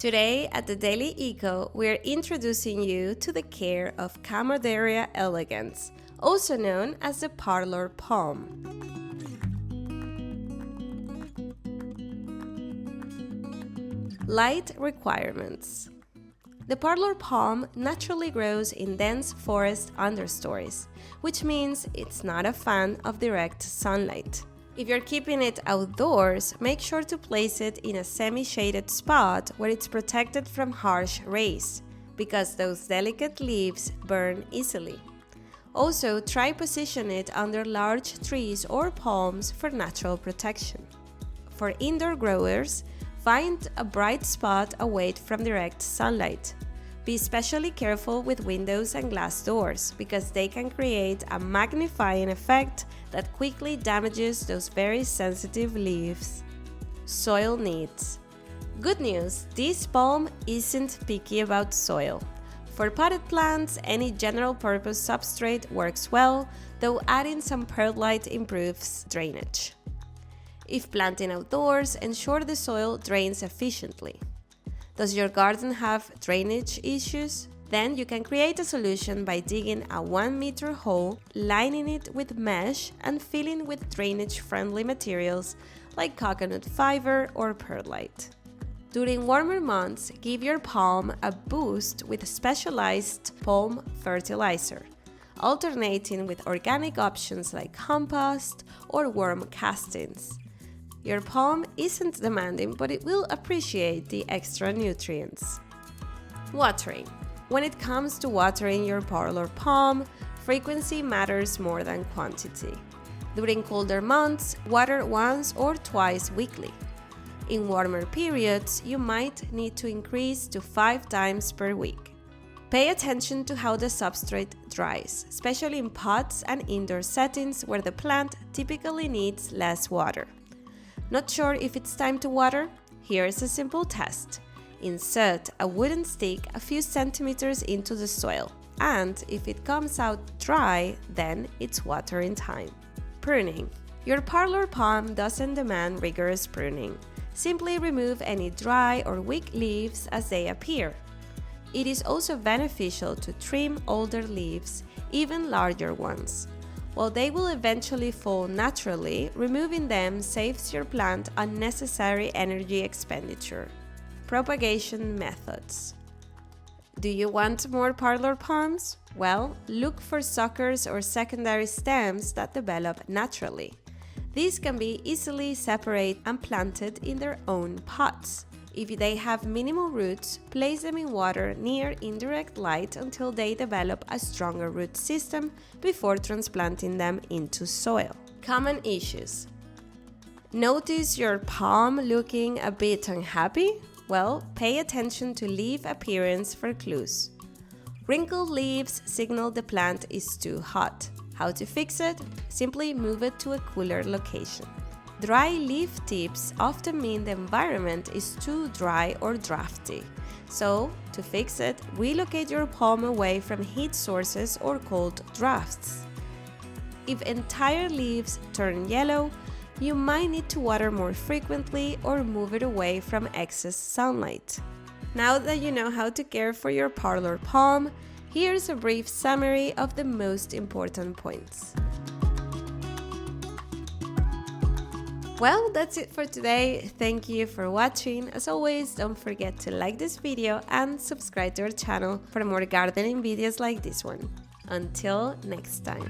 Today at the Daily Eco, we're introducing you to the care of Chamaedorea Elegans, also known as the Parlor Palm. Light requirements. The Parlor Palm naturally grows in dense forest understories, which means it's not a fan of direct sunlight. If you're keeping it outdoors, make sure to place it in a semi-shaded spot where it's protected from harsh rays, because those delicate leaves burn easily. Also, try position it under large trees or palms for natural protection. For indoor growers, find a bright spot away from direct sunlight. Be especially careful with windows and glass doors because they can create a magnifying effect that quickly damages those very sensitive leaves. Soil needs. Good news, this palm isn't picky about soil. For potted plants, any general-purpose substrate works well, though adding some perlite improves drainage. If planting outdoors, ensure the soil drains efficiently. Does your garden have drainage issues? Then you can create a solution by digging a 1-meter hole, lining it with mesh, and filling with drainage-friendly materials like coconut fiber or perlite. During warmer months, give your palm a boost with specialized palm fertilizer, alternating with organic options like compost or worm castings. Your palm isn't demanding, but it will appreciate the extra nutrients. Watering. When it comes to watering your Parlor Palm, frequency matters more than quantity. During colder months, water once or twice weekly. In warmer periods, you might need to increase to 5 times per week. Pay attention to how the substrate dries, especially in pots and indoor settings where the plant typically needs less water. Not sure if it's time to water? Here's a simple test. Insert a wooden stick a few centimeters into the soil, and if it comes out dry, then it's watering time. Pruning. Your Parlor Palm doesn't demand rigorous pruning. Simply remove any dry or weak leaves as they appear. It is also beneficial to trim older leaves, even larger ones. While they will eventually fall naturally, removing them saves your plant unnecessary energy expenditure. Propagation methods. Do you want more Parlor Palms? Well, look for suckers or secondary stems that develop naturally. These can be easily separated and planted in their own pots. If they have minimal roots, place them in water near indirect light until they develop a stronger root system before transplanting them into soil. Common issues. Notice your palm looking a bit unhappy? Well, pay attention to leaf appearance for clues. Wrinkled leaves signal the plant is too hot. How to fix it? Simply move it to a cooler location. Dry leaf tips often mean the environment is too dry or drafty. So, to fix it, relocate your palm away from heat sources or cold drafts. If entire leaves turn yellow, you might need to water more frequently or move it away from excess sunlight. Now that you know how to care for your Parlor Palm, here's a brief summary of the most important points. Well, that's it for today. Thank you for watching. As always, don't forget to like this video and subscribe to our channel for more gardening videos like this one. Until next time.